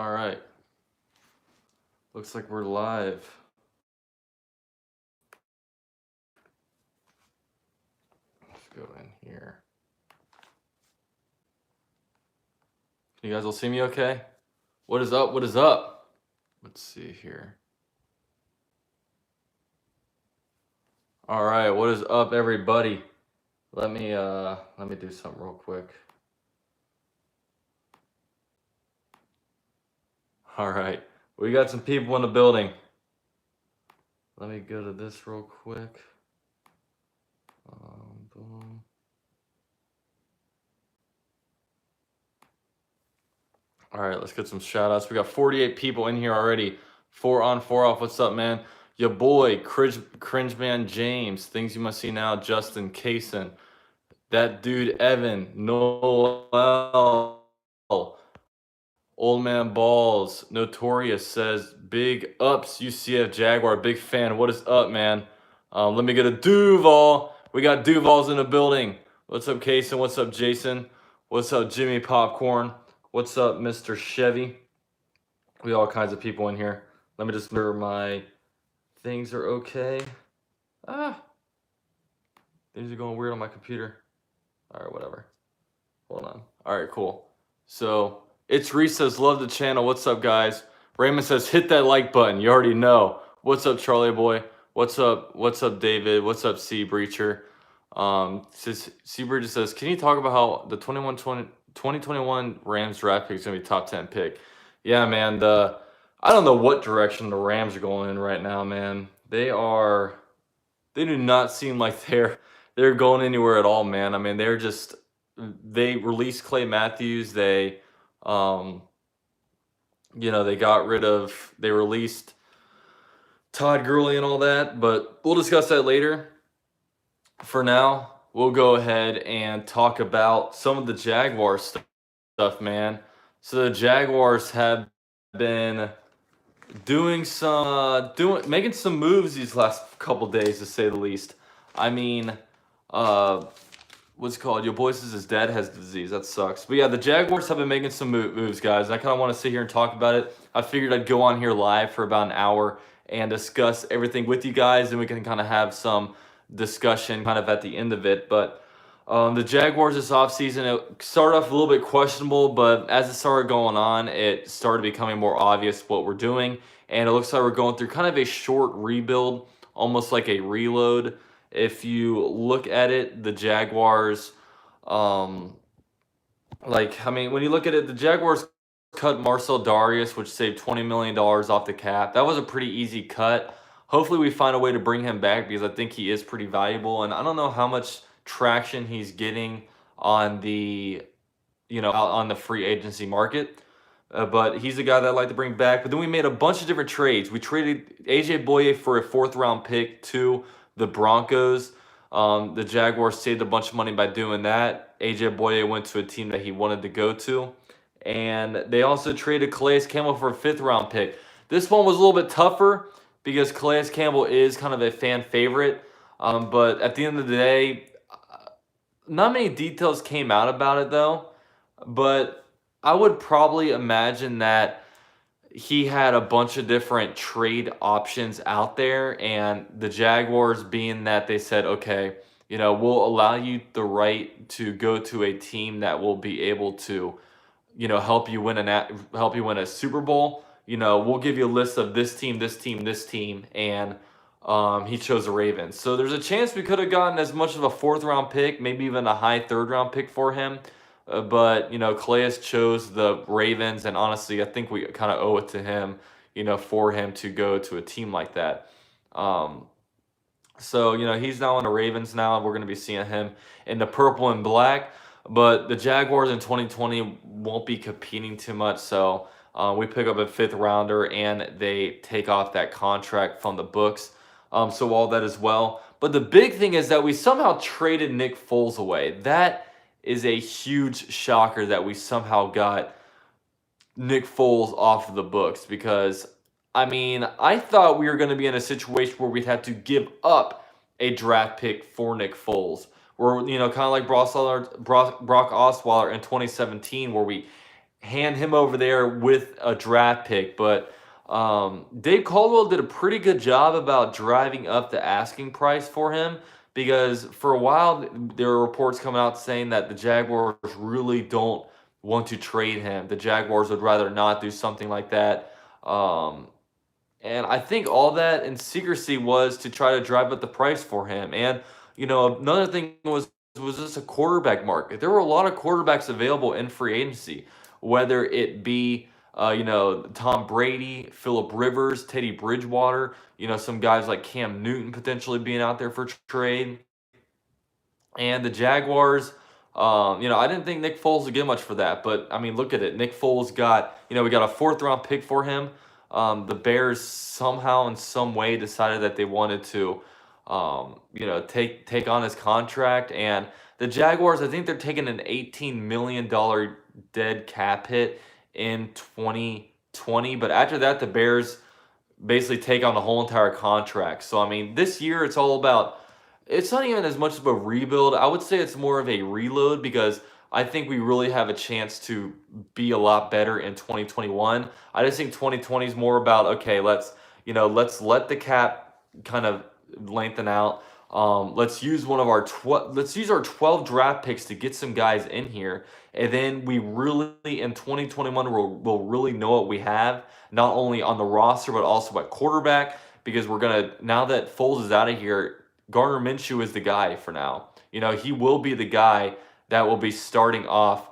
All right. Looks like we're live. Let's go in here. You guys will see me okay? What is up? What is up? Let's see here. All right, what is up, everybody? Let me do something real quick. All right, we got some people in the building. Let me go to this real quick. Boom. All right, let's get some shout outs. We got 48 people in here already. 4 on, 4 off. What's up, man? Your boy, Cringe Man James. Things you must see now. Justin Kaysen. That dude, Evan. Noel. Old Man Balls. Notorious says, big ups, UCF Jaguar. Big fan. What is up, man? Let me get a Duval. We got Duvals in the building. What's up, Kaysen? What's up, Jason? What's up, Jimmy Popcorn? What's up, Mr. Chevy? We got all kinds of people in here. Let me just make sure my things are okay. Things are going weird on my computer. All right, whatever. Hold on. All right, cool. So, it's Reese says, love the channel. What's up, guys? Raymond says, hit that like button. You already know. What's up, Charlie boy? What's up? What's up, David? What's up, Sea Breacher? Sea Breacher says, can you talk about how the 2021 Rams draft pick is going to be top 10 pick? Yeah, man. I don't know what direction the Rams are going in right now, man. They do not seem like they're going anywhere at all, man. I mean, they released Clay Matthews. They released Todd Gurley and all that, but we'll discuss that later. For now, we'll go ahead and talk about some of the Jaguars stuff, man. So the Jaguars have been making some moves these last couple days, to say the least. I mean, what's it called? Your boy says his dad has disease. That sucks. But yeah, the Jaguars have been making some moves, guys. I kind of want to sit here and talk about it. I figured I'd go on here live for about an hour and discuss everything with you guys, and we can kind of have some discussion kind of at the end of it. But the Jaguars this offseason, it started off a little bit questionable, but as it started going on, it started becoming more obvious what we're doing. And it looks like we're going through kind of a short rebuild, almost like a reload. If you look at it, the Jaguars, when you look at it, the Jaguars cut Marcel Darius, which saved $20 million off the cap. That was a pretty easy cut. Hopefully we find a way to bring him back because I think he is pretty valuable. And I don't know how much traction he's getting on the, on the free agency market. But he's a guy that I'd like to bring back. But then we made a bunch of different trades. We traded A.J. Boye for a 4th-round pick to the Broncos. The Jaguars saved a bunch of money by doing that. A.J. Boye went to a team that he wanted to go to. And they also traded Calais Campbell for a 5th-round pick. This one was a little bit tougher because Calais Campbell is kind of a fan favorite. But at the end of the day, not many details came out about it, though. But I would probably imagine that he had a bunch of different trade options out there, and the Jaguars, being that they said, okay, we'll allow you the right to go to a team that will be able to, help you win a Super Bowl. We'll give you a list of this team, and he chose the Ravens. So there's a chance we could have gotten as much of a 4th-round pick, maybe even a high 3rd-round pick for him. But, Calais chose the Ravens, and honestly, I think we kind of owe it to him, for him to go to a team like that. So, he's now on the Ravens now, and we're going to be seeing him in the purple and black. But the Jaguars in 2020 won't be competing too much, so we pick up a 5th-rounder, and they take off that contract from the books. So all that as well. But the big thing is that we somehow traded Nick Foles away. That is a huge shocker that we somehow got Nick Foles off of the books, because, I thought we were going to be in a situation where we'd have to give up a draft pick for Nick Foles. We're, kind of like Brock Osweiler in 2017, where we hand him over there with a draft pick. But Dave Caldwell did a pretty good job about driving up the asking price for him, because for a while there were reports coming out saying that the Jaguars really don't want to trade him. The Jaguars would rather not do something like that. And I think all that in secrecy was to try to drive up the price for him. And another thing was just a quarterback market. There were a lot of quarterbacks available in free agency, whether it be Tom Brady, Phillip Rivers, Teddy Bridgewater, some guys like Cam Newton potentially being out there for trade. And the Jaguars, I didn't think Nick Foles would get much for that, but I mean, look at it. Nick Foles got, we got a 4th-round pick for him. The Bears somehow, in some way, decided that they wanted to, take on his contract. And the Jaguars, I think they're taking an $18 million dead cap hit in 2020. But after that, the Bears basically take on the whole entire contract. So, I mean, this year it's all about, it's not even as much of a rebuild. I would say it's more of a reload, because I think we really have a chance to be a lot better in 2021. I just think 2020 is more about, okay, let's let the cap kind of lengthen out. Let's use our 12 draft picks to get some guys in here, and then we really in 2021 we'll really know what we have, not only on the roster but also at quarterback, because now that Foles is out of here, Gardner Minshew is the guy for now. He will be the guy that will be starting off,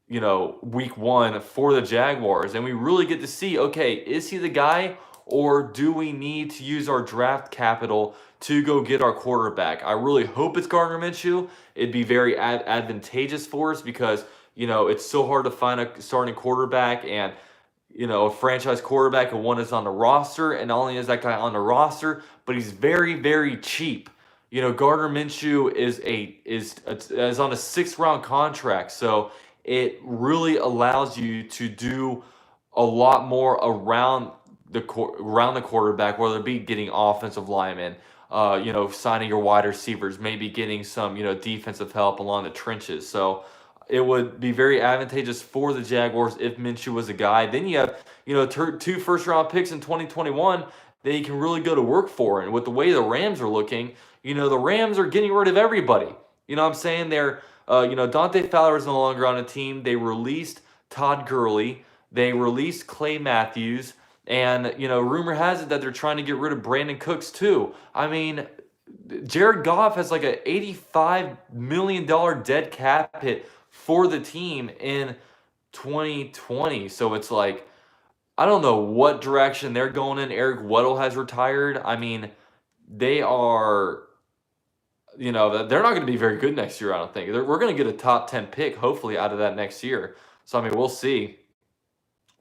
week 1 for the Jaguars. And we really get to see, okay, is he the guy, or do we need to use our draft capital to go get our quarterback? I really hope it's Gardner Minshew. It'd be very advantageous for us, because, it's so hard to find a starting quarterback, and a franchise quarterback, and one is on the roster, and not only is that guy on the roster, but he's very, very cheap. Gardner Minshew is on a 6th-round contract, so it really allows you to do a lot more around the quarterback, whether it be getting offensive linemen, signing your wide receivers, maybe getting some defensive help along the trenches. So it would be very advantageous for the Jaguars if Minshew was a guy. Then you have 2 first-round picks in 2021 that you can really go to work for. And with the way the Rams are looking, the Rams are getting rid of everybody. You know what I'm saying? They're, Dante Fowler is no longer on the team. They released Todd Gurley. They released Clay Matthews. And, rumor has it that they're trying to get rid of Brandon Cooks too. I mean, Jared Goff has like an $85 million dead cap hit for the team in 2020. So it's like, I don't know what direction they're going in. Eric Weddle has retired. I mean, they are, they're not going to be very good next year, I don't think. We're going to get a top 10 pick, hopefully, out of that next year. So, I mean, we'll see.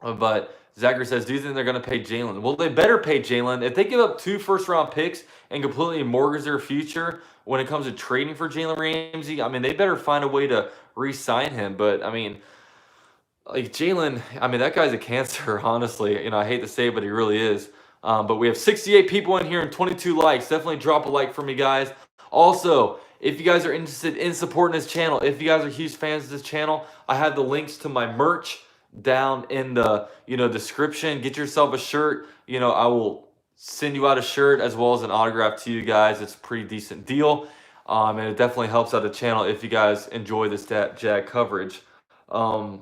But Zachary says, do you think they're going to pay Jalen? Well, they better pay Jalen. If they give up 2 first-round picks and completely mortgage their future when it comes to trading for Jalen Ramsey, I mean, they better find a way to re-sign him. But, I mean, like Jalen, I mean, that guy's a cancer, honestly. I hate to say it, but he really is. But we have 68 people in here and 22 likes. Definitely drop a like for me, guys. Also, if you guys are interested in supporting this channel, if you guys are huge fans of this channel, I have the links to my merch down in the description. Get yourself a shirt. I will send you out a shirt as well as an autograph to you guys. It's a pretty decent deal. And it definitely helps out the channel if you guys enjoy this Jag coverage. But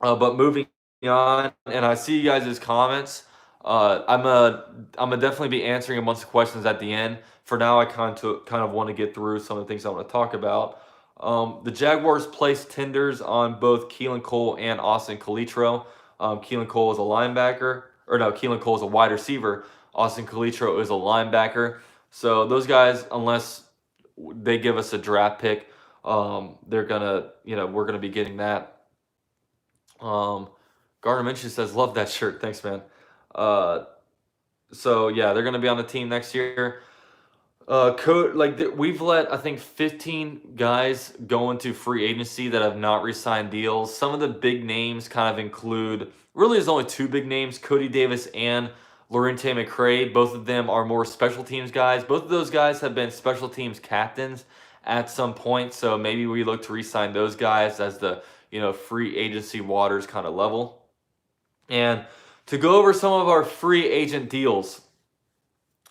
moving on, and I see you guys' comments. I'm gonna definitely be answering a bunch of questions at the end. For now, I kind of want to get through some of the things I want to talk about. The Jaguars placed tenders on both Keelan Cole and Austin Calitro. Keelan Cole is a linebacker, Keelan Cole is a wide receiver. Austin Calitro is a linebacker. So those guys, unless they give us a draft pick, we're gonna be getting that. Gardner Minshew says, love that shirt. Thanks, man. So yeah, they're gonna be on the team next year. We've let, I think, 15 guys go into free agency that have not re-signed deals. Some of the big names kind of include, really there's only 2 big names, Cody Davis and Lorente McCray. Both of them are more special teams guys. Both of those guys have been special teams captains at some point, so maybe we look to re-sign those guys as the free agency waters kind of level. And to go over some of our free agent deals,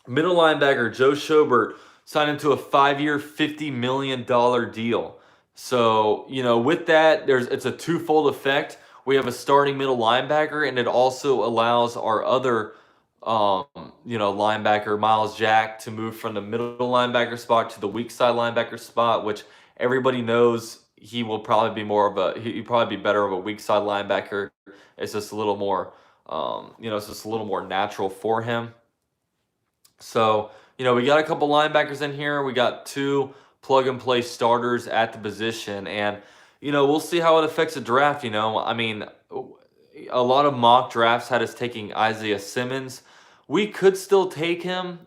middle linebacker Joe Schobert signed into a 5-year, $50 million deal. So, with that, it's a twofold effect. We have a starting middle linebacker, and it also allows our other, linebacker, Miles Jack, to move from the middle linebacker spot to the weak side linebacker spot, which everybody knows he will probably be he'd probably be better of a weak side linebacker. It's just a little more, it's just a little more natural for him. So, we got a couple linebackers in here. We got 2 plug-and-play starters at the position. And, we'll see how it affects the draft, I mean, a lot of mock drafts had us taking Isaiah Simmons. We could still take him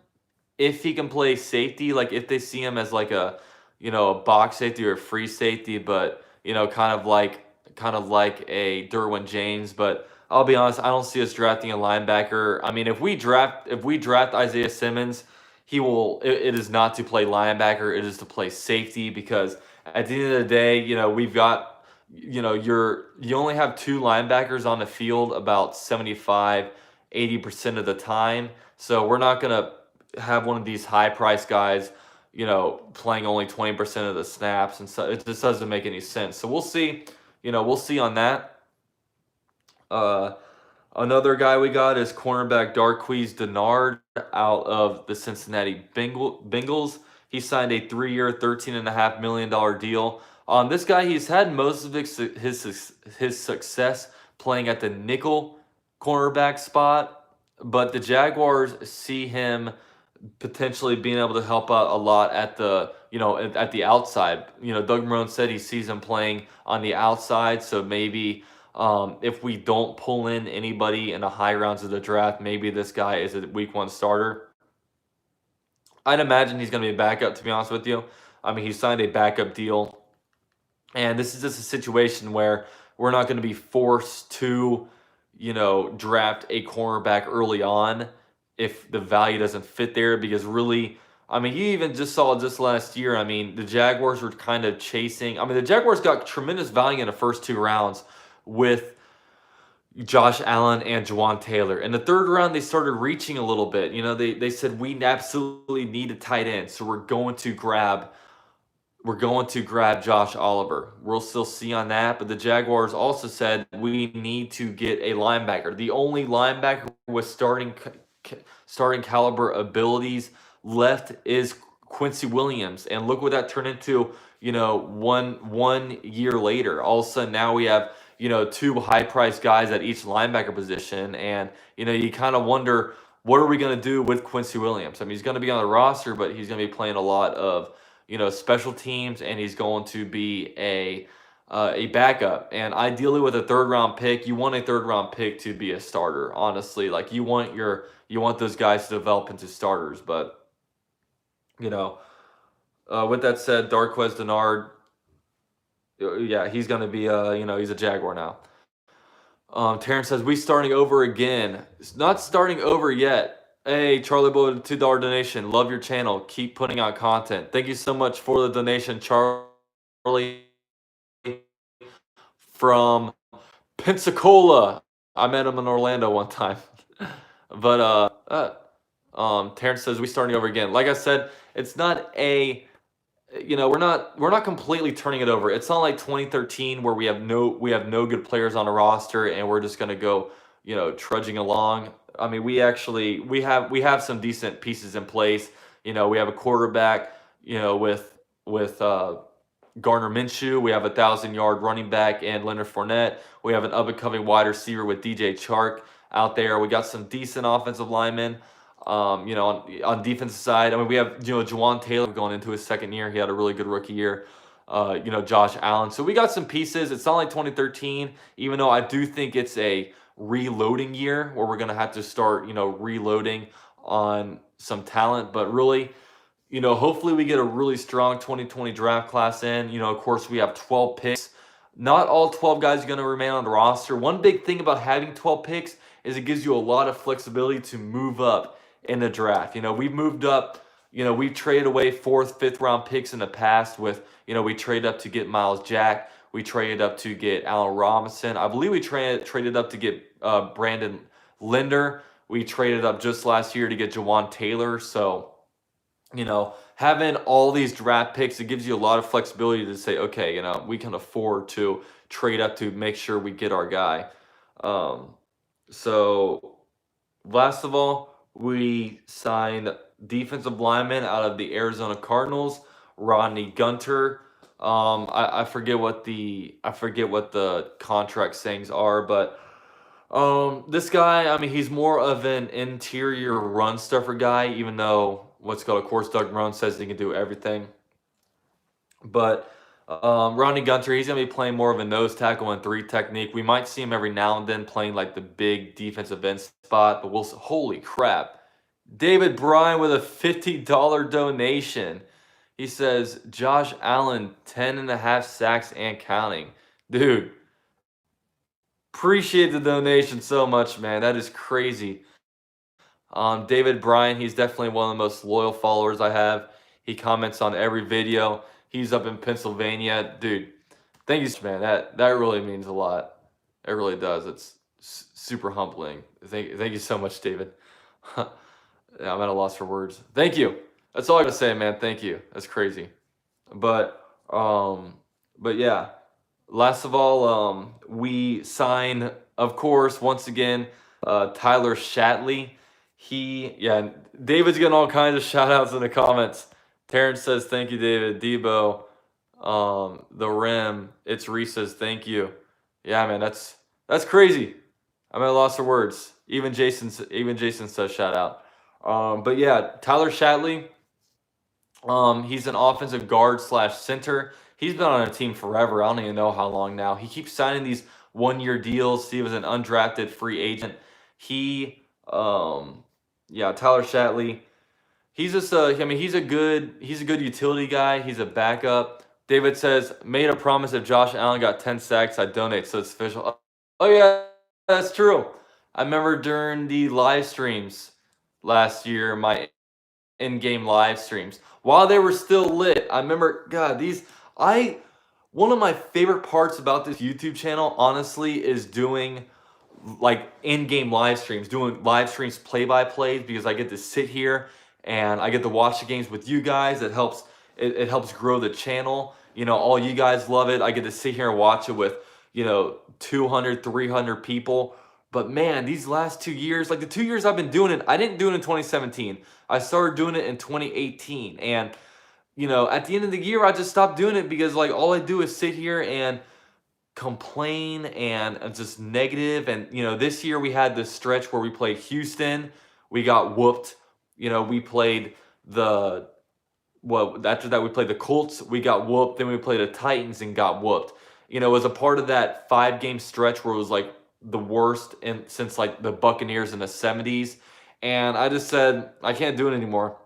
if he can play safety, like if they see him as like a box safety or a free safety, but, kind of like a Derwin James. But I'll be honest, I don't see us drafting a linebacker. I mean, if we draft Isaiah Simmons, it is not to play linebacker, it is to play safety, because at the end of the day, we've got, you only have 2 linebackers on the field about 75-80% of the time. So we're not going to have one of these high price guys, playing only 20% of the snaps, and so it just doesn't make any sense. So we'll see, on that. Another guy we got is cornerback Darqueze Dennard out of the Cincinnati Bengals. He signed a 3-year, $13.5 million deal. This guy, he's had most of his success playing at the nickel cornerback spot, but the Jaguars see him potentially being able to help out a lot at the outside. Doug Marrone said he sees him playing on the outside, so maybe if we don't pull in anybody in the high rounds of the draft, maybe this guy is a week 1 starter. I'd imagine he's going to be a backup, to be honest with you. I mean, he signed a backup deal, and this is just a situation where we're not going to be forced to, draft a cornerback early on if the value doesn't fit there, because really, I mean, you even just saw this last year. I mean, the Jaguars were kind of chasing. I mean, the Jaguars got tremendous value in the first 2 rounds with Josh Allen and Juwan Taylor. In the 3rd round, they started reaching a little bit. They said, we absolutely need a tight end, so we're going to grab Josh Oliver. We'll still see on that, but the Jaguars also said we need to get a linebacker. The only linebacker with starting caliber abilities left is Quincy Williams, and look what that turned into. One year later, all of a sudden now we have 2 high-priced guys at each linebacker position, and you kind of wonder, what are we going to do with Quincy Williams? I mean, he's going to be on the roster, but he's going to be playing a lot of special teams, and he's going to be a backup. And ideally, with a 3rd round pick, you want a 3rd round pick to be a starter. Honestly, like you want those guys to develop into starters. But with that said, Darqueze Dennard, yeah, he's going to be he's a Jaguar now. Terrence says, we starting over again. It's not starting over yet. Hey, Charlie Boy, $2 donation. Love your channel. Keep putting out content. Thank you so much for the donation, Charlie from Pensacola. I met him in Orlando one time. But Terrence says, we starting over again. Like I said, it's not a we're not completely turning it over. It's not like 2013 where we have no good players on the roster and we're just gonna go trudging along. I mean, we have some decent pieces in place. We have a quarterback, with Gardner Minshew. We have a 1,000-yard running back and Leonard Fournette. We have an up-and-coming wide receiver with DJ Chark out there. We got some decent offensive linemen. On defensive side, I mean, we have Juwan Taylor going into his 2nd year. He had a really good rookie year. Josh Allen. So we got some pieces. It's not like 2013, even though I do think it's a reloading year where we're going to have to start, reloading on some talent. But really, hopefully we get a really strong 2020 draft class in. Of course, we have 12 picks. Not all 12 guys are going to remain on the roster. One big thing about having 12 picks is it gives you a lot of flexibility to move up in the draft. We've moved up, we've traded away 4th, 5th round picks in the past with, we traded up to get Miles Jack. We traded up to get Allen Robinson. I believe we traded up to get Brandon Linder. We traded up just last year to get Jawan Taylor. So, having all these draft picks, it gives you a lot of flexibility to say, okay, we can afford to trade up to make sure we get our guy. So, last of all, we signed defensive lineman out of the Arizona Cardinals, Rodney Gunter. I forget what the contract sayings are, but this guy, I mean, he's more of an interior run stuffer guy, even though what's called, of course, Doug Marrone says he can do everything. But Rodney Gunter, he's going to be playing more of a nose tackle and 3 technique. We might see him every now and then playing like the big defensive end spot, but holy crap. David Bryan with a $50 donation. He says, Josh Allen, 10.5 sacks and counting. Dude, appreciate the donation so much, man. That is crazy. David Bryan, he's definitely one of the most loyal followers I have. He comments on every video. He's up in Pennsylvania. Dude, thank you, man. That really means a lot. It really does. It's super humbling. Thank you so much, David. Yeah, I'm at a loss for words. Thank you. That's all I gotta say, man. Thank you. That's crazy. But yeah. Last of all, we sign, of course, once again, Tyler Shatley. David's getting all kinds of shout outs in the comments. Terrence says, thank you, David. Debo, the Rim, it's Reese says, thank you. Yeah, man, that's crazy. I'm at a loss for words. Even Jason says shout out. But yeah, Tyler Shatley, he's an offensive guard / center. He's been on a team forever. I don't even know how long now. He keeps signing these 1-year deals. He was an undrafted free agent. Tyler Shatley. He's just he's a good utility guy. He's a backup. David says, made a promise if Josh Allen got 10 sacks, I'd donate, so it's official. Oh yeah, that's true. I remember during the live streams last year, my in-game live streams, while they were still lit, I remember, God, one of my favorite parts about this YouTube channel, honestly, is doing like in-game live streams, doing live streams play-by-plays, because I get to sit here and I get to watch the games with you guys. It helps grow the channel. All you guys love it. I get to sit here and watch it with 200, 300 people. But man, these last 2 years, like the 2 years I've been doing it, I didn't do it in 2017. I started doing it in 2018. And, at the end of the year, I just stopped doing it because like all I do is sit here and complain and just negative. And, this year we had this stretch where we played Houston. We got whooped. We played after that we played the Colts. We got whooped. Then we played the Titans and got whooped. It was a part of that 5-game stretch where it was like the worst since like the Buccaneers in the 70s. And I just said, I can't do it anymore.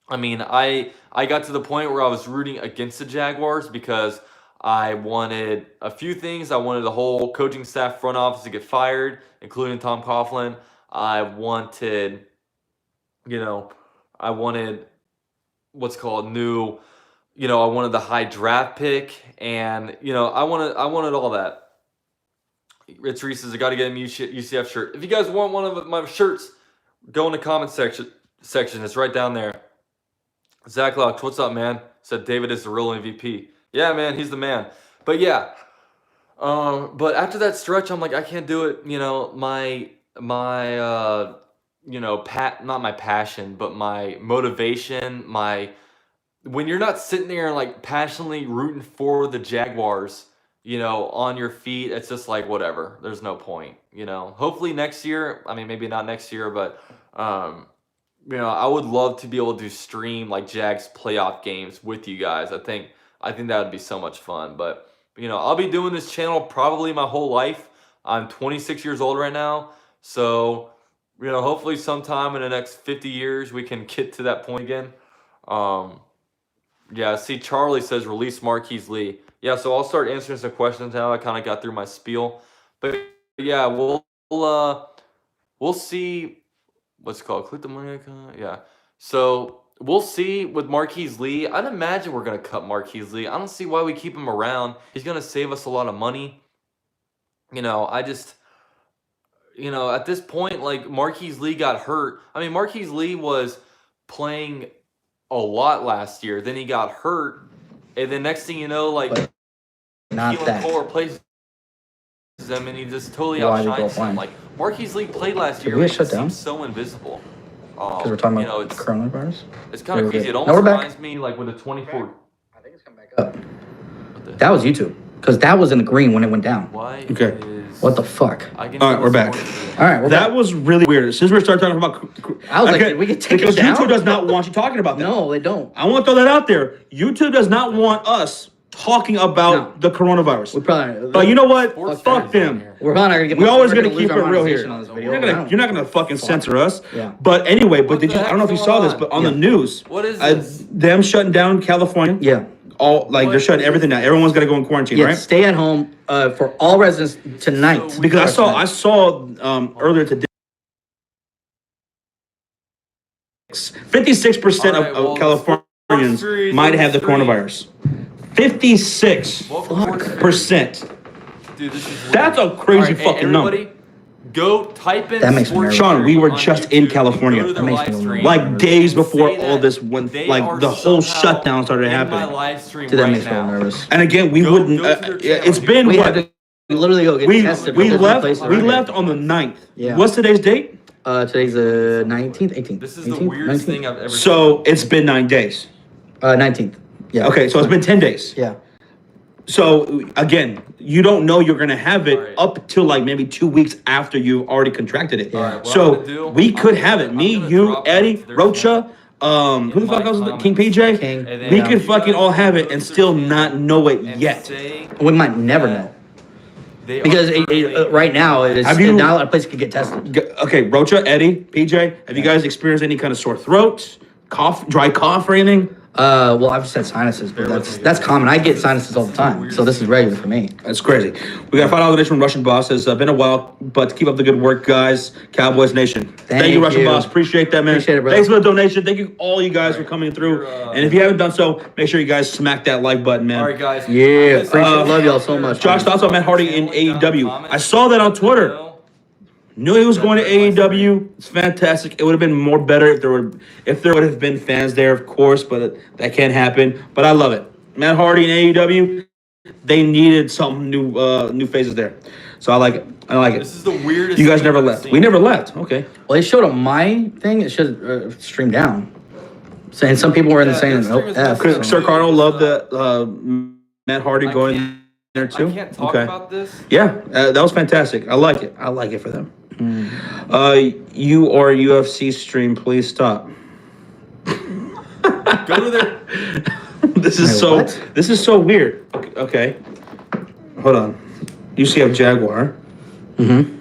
I mean, I got to the point where I was rooting against the Jaguars because I wanted a few things. I wanted the whole coaching staff, front office to get fired, including Tom Coughlin. I wanted what's called new, I wanted the high draft pick, and I wanted all that. Rich Reese says, I got to get a UCF shirt. If you guys want one of my shirts, go in the comment section. It's right down there. Zach Locke, what's up, man? Said David is the real MVP. Yeah, man, he's the man. But yeah, but after that stretch, I'm like, I can't do it. Not my passion, but my motivation, when you're not sitting there and like passionately rooting for the Jaguars, on your feet, it's just like, whatever. There's no point, Hopefully next year, I mean, maybe not next year, but, I would love to be able to stream like Jags playoff games with you guys. I think that would be so much fun. But, I'll be doing this channel probably my whole life. I'm 26 years old right now. So, hopefully sometime in the next 50 years, we can get to that point again. Yeah, see, Charlie says release Marquise Lee. Yeah, so I'll start answering some questions now. I kind of got through my spiel, but yeah, we'll see. What's it called? Click the money icon. Yeah. So we'll see with Marquise Lee. I'd imagine we're going to cut Marquise Lee. I don't see why we keep him around. He's going to save us a lot of money. I just, at this point, like, Marquise Lee got hurt. I mean, Marquise Lee was playing a lot last year. Then he got hurt. And then next thing you know, like, Keelan Cole replaces him, and he just totally outshines him. Like, Marquise Lee played last year. He seems so invisible. Because we're talking about coronavirus? It's kind of crazy. It almost reminds me, like, with the 24... I think it's coming back up. That was YouTube. Because that was in the green when it went down. Why? Okay. What the fuck? All right, we're back. All right, that was really weird. Since we started talking about... I was like, did we get taken down? Because YouTube does not want you talking about that. No, they don't. I want to throw that out there. YouTube does not want us talking about the coronavirus. We probably... But you know what? Fuck them. We're not going to get... We're always going to keep it real here. You're not going to fucking censor us. Yeah. But anyway, I don't know if you saw this, but on the news... What is this? Them shutting down California. Yeah. They're shutting everything down. Everyone's got to go in quarantine, right? Stay at home for all residents tonight. Because I saw earlier today, 56% of Californians might have the coronavirus. 56%. Dude, this is That's a crazy fucking number. Go type in. That makes me nervous. Sean, we were just in California. That makes me nervous. Like days before all this went, like the whole shutdown started happening. Dude, that makes me nervous. And again, we wouldn't. It's been what? We literally go get tested. We left on the 9th. Yeah. What's today's date? Today's the 19th, 18th. This is 18th, the weirdest 19th? thing I've ever seen. So it's been 9 days. 19th. Yeah. Okay, so it's been 10 days. Yeah. So again, you don't know you're gonna have it up till like maybe 2 weeks after you already contracted it. Right, so we could have it. Me, you, Eddie, Rocha, who the fuck else? King PJ. King. We could fucking all have it and still not know it yet. We might never know. Because right now, it's not a lot of places could get tested. Okay, Rocha, Eddie, PJ, have you guys experienced any kind of sore throat, dry cough, or anything? Well, I've just had sinuses, but that's common. I get sinuses all the time, so this is regular for me. That's crazy. We got a $5 donation from Russian Boss. It's been a while, but keep up the good work, guys. Cowboys Nation. Thank you, Russian Boss. Appreciate that, man. Appreciate it, bro. Thanks for the donation. Thank you, all you guys, for coming through. And if you haven't done so, make sure you guys smack that like button, man. All right, guys. Yeah, love y'all so much. Josh, thoughts on Matt Hardy in AEW? I saw that on Twitter. Knew he was going to AEW. It's fantastic. It would have been more better if there would have been fans there, of course, but that can't happen. But I love it. Matt Hardy in AEW. They needed some new faces there, so I like it. This is the weirdest. You guys never left. We never left. Okay. Well, they showed on my thing. It should stream down. And some people were in the same. Sir Cardinal loved that Matt Hardy going there too. I can't talk about this. Yeah, that was fantastic. I like it. I like it for them. You or UFC stream, please stop. Go to their. This is so weird. Okay. Hold on. UCF Jaguar. Mm-hmm.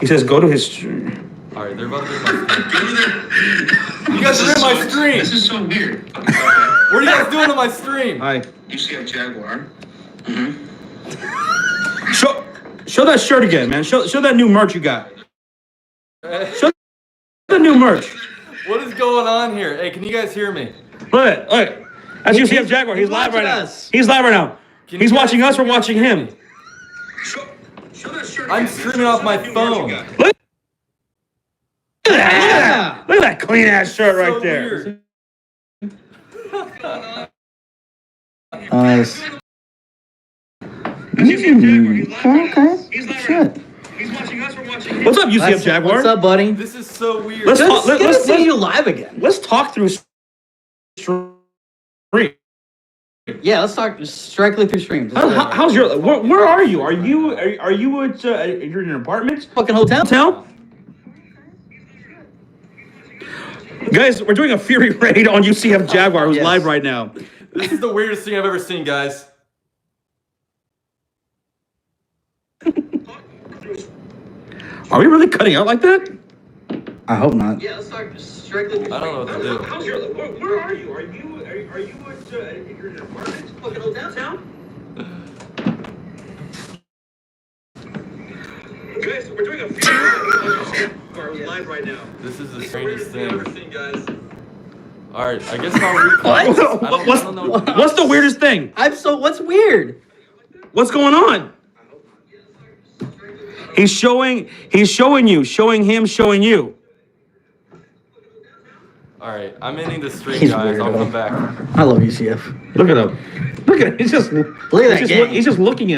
He says go to his stream. All right, they're about to do my stream. You guys are in my stream. This is so weird. What are you guys doing to my stream? Hi. UCF Jaguar. Mm-hmm. Show that shirt again, man. Show that new merch you got. Show the new merch. What is going on here? Hey, can you guys hear me? Look. That's UCF Jaguar. He's live right now. He's live right now. He's watching us. We're watching him. Show that shirt. I'm streaming off my phone. Look at that. Look at that clean ass shirt right there. Nice. Okay. Shit. He's watching us. We're watching him. What's up, UCF Jaguar? What's up, buddy? This is so weird. Let's see you live again. Let's talk through stream. Yeah, let's talk directly through streams. How's your? Where are you? Are you at? You're in an apartment? Fucking hotel. Guys, we're doing a Fury raid on UCF Jaguar, who's live right now. This is the weirdest thing I've ever seen, guys. Are we really cutting out like that? I hope not. Yeah, let's talk strictly. I don't know what to do. How's your? Where are you? Are you at? You're in an apartment? Fucking hotel. Guys, we're doing a Fury raid on UCF Jaguar, who's live right now. This is the strangest thing. All right, I guess I'll recap. What's the weirdest thing? What's weird? What's going on? He's showing you, showing him, showing you. All right, I'm ending the stream, He's guys. I'll weirdo. come back. I love UCF. Look at him. Look at him. He's just Look at that game. He's just looking at